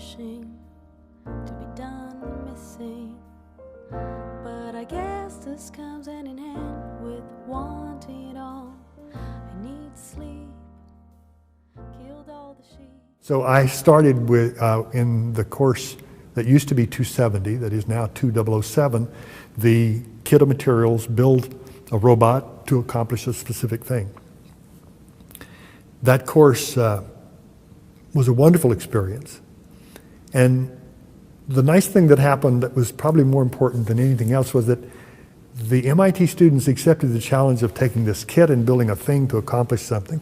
wishing to be done missing. But I guess this comes hand in hand with wanting it all. I need sleep, killed all the sheep. So I started with in the course that used to be 270, that is now 2007, the kit of materials, build a robot to accomplish a specific thing. That course was a wonderful experience. And the nice thing that happened that was probably more important than anything else was that the MIT students accepted the challenge of taking this kit and building a thing to accomplish something.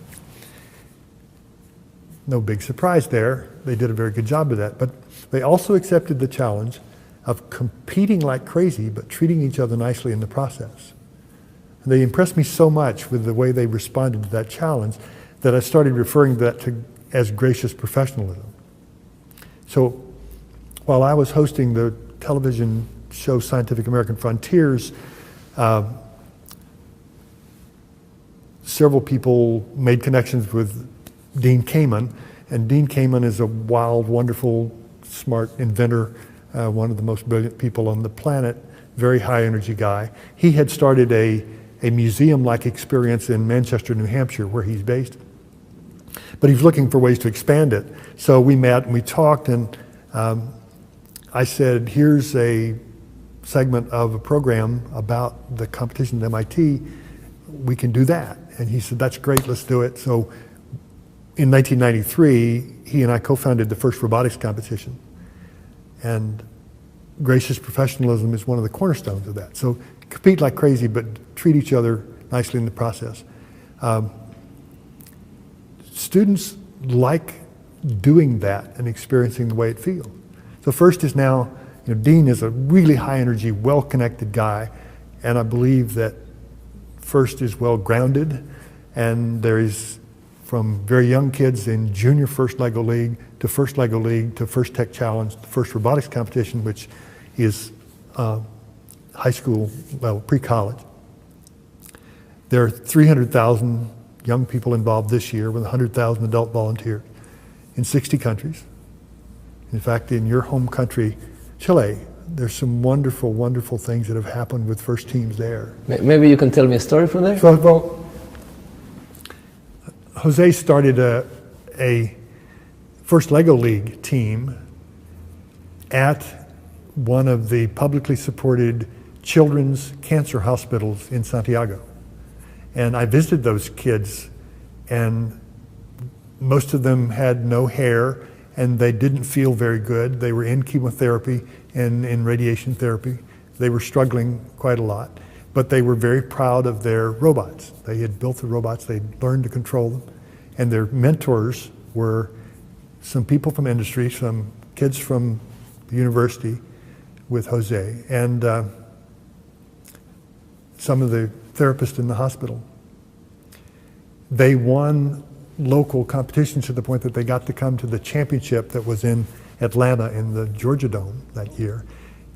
No big surprise there. They did a very good job of that. But they also accepted the challenge of competing like crazy, but treating each other nicely in the process. And they impressed me so much with the way they responded to that challenge that I started referring to that as gracious professionalism. So while I was hosting the television show Scientific American Frontiers, several people made connections with Dean Kamen, and Dean Kamen is a wild, wonderful, smart inventor, one of the most brilliant people on the planet, very high energy guy. He had started a museum-like experience in Manchester, New Hampshire, where he's based. But he was looking for ways to expand it. So we met and we talked, and I said, here's a segment of a program about the competition at MIT. We can do that. And he said, that's great, let's do it. So in 1993, he and I co-founded the first robotics competition. And gracious professionalism is one of the cornerstones of that. So compete like crazy, but treat each other nicely in the process. Students like doing that and experiencing the way it feels. So FIRST is now, Dean is a really high energy, well-connected guy, and I believe that FIRST is well-grounded, and there is, from very young kids in junior FIRST LEGO League to FIRST LEGO League to FIRST Tech Challenge, the FIRST Robotics Competition, which is high school, well, pre-college. There are 300,000 young people involved this year with 100,000 adult volunteers in 60 countries. In fact, in your home country, Chile, there's some wonderful, wonderful things that have happened with FIRST teams there. Maybe you can tell me a story from there? So, well, Jose started a FIRST LEGO League team at one of the publicly supported children's cancer hospitals in Santiago. And I visited those kids, and most of them had no hair, and they didn't feel very good. They were in chemotherapy and in radiation therapy. They were struggling quite a lot, but they were very proud of their robots. They had built the robots, they'd learned to control them, and their mentors were some people from industry, some kids from the university with Jose, and some of the therapists in the hospital. They won local competitions to the point that they got to come to the championship that was in Atlanta in the Georgia Dome that year.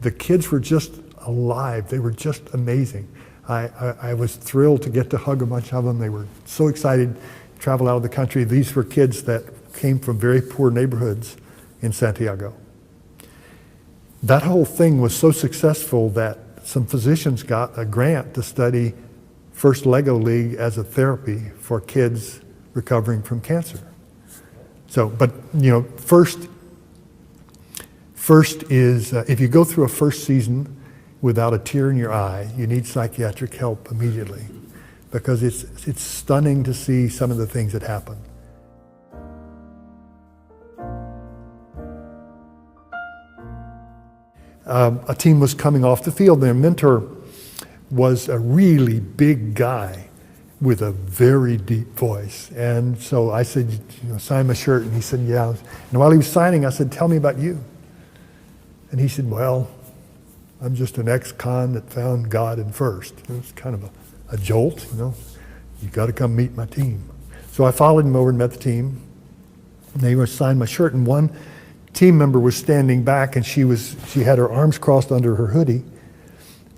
The kids were just alive. They were just amazing. I was thrilled to get to hug a bunch of them. They were so excited to travel out of the country. These were kids that came from very poor neighborhoods in Santiago. That whole thing was so successful that some physicians got a grant to study FIRST LEGO League as a therapy for kids recovering from cancer. So, but FIRST is, if you go through a first season without a tear in your eye, you need psychiatric help immediately, because it's stunning to see some of the things that happen. A team was coming off the field. Their mentor was a really big guy with a very deep voice. And so I said, sign my shirt. And he said, yeah. And while he was signing, I said, tell me about you. And he said, well, I'm just an ex-con that found God in FIRST. It was kind of a jolt, You got to come meet my team. So I followed him over and met the team. And they were signed my shirt, and one team member was standing back, and she had her arms crossed under her hoodie.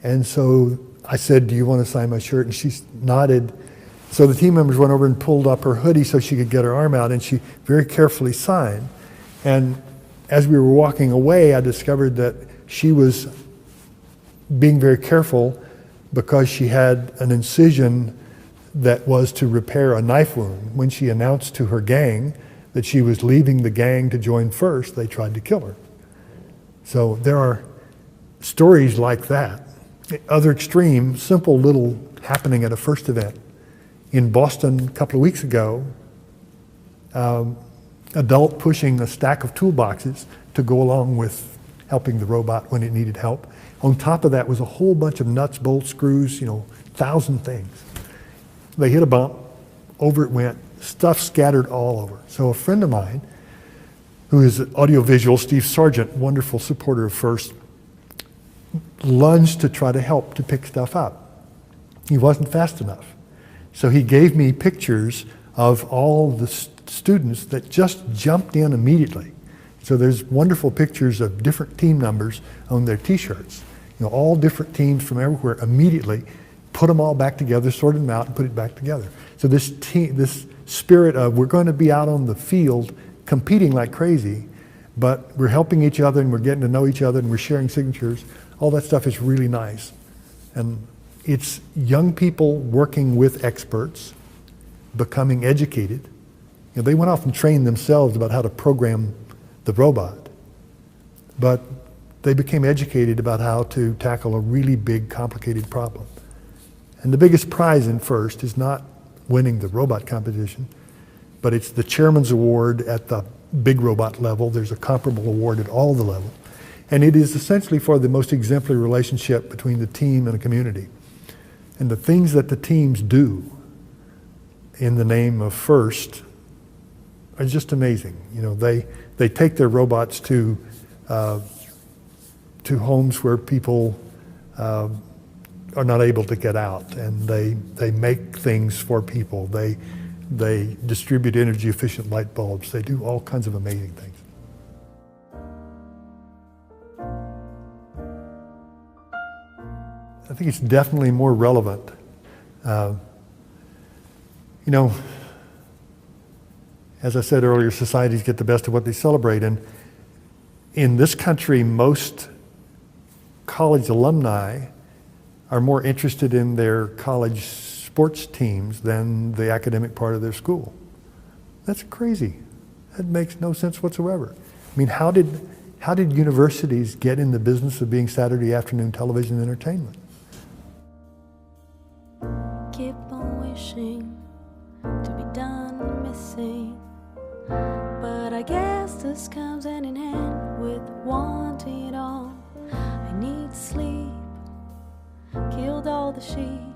And so I said, do you want to sign my shirt? And she nodded. So the team members went over and pulled up her hoodie so she could get her arm out, and she very carefully signed. And as we were walking away, I discovered that she was being very careful because she had an incision that was to repair a knife wound. When she announced to her gang that she was leaving the gang to join First, they tried to kill her. So there are stories like that. Other extreme, simple little happening at a First event. In Boston a couple of weeks ago, adult pushing a stack of toolboxes to go along with helping the robot when it needed help. On top of that was a whole bunch of nuts, bolts, screws, 1,000 things. They hit a bump, over it went, stuff scattered all over. So a friend of mine, who is audiovisual, Steve Sargent, wonderful supporter of First, lunged to try to help to pick stuff up. He wasn't fast enough. So he gave me pictures of all the students that just jumped in immediately. So there's wonderful pictures of different team numbers on their t-shirts. All different teams from everywhere immediately put them all back together, sorted them out, and put it back together. So this spirit of we're going to be out on the field competing like crazy, but we're helping each other and we're getting to know each other and we're sharing signatures, all that stuff is really nice. And it's young people working with experts, becoming educated. They went off and trained themselves about how to program the robot, but they became educated about how to tackle a really big, complicated problem. And the biggest prize in First is not winning the robot competition, but it's the chairman's award at the big robot level. There's a comparable award at all the levels. And it is essentially for the most exemplary relationship between the team and the community. And the things that the teams do in the name of First are just amazing. They take their robots to homes where people are not able to get out, and they make things for people. They distribute energy efficient light bulbs. They do all kinds of amazing things. I think it's definitely more relevant. As I said earlier, societies get the best of what they celebrate, and in this country, most college alumni are more interested in their college sports teams than the academic part of their school. That's crazy. That makes no sense whatsoever. I mean, how did universities get in the business of being Saturday afternoon television entertainment? Keep on wishing to be done missing, but I guess this comes hand in hand with wanting it all. I need sleep, killed all the sheep.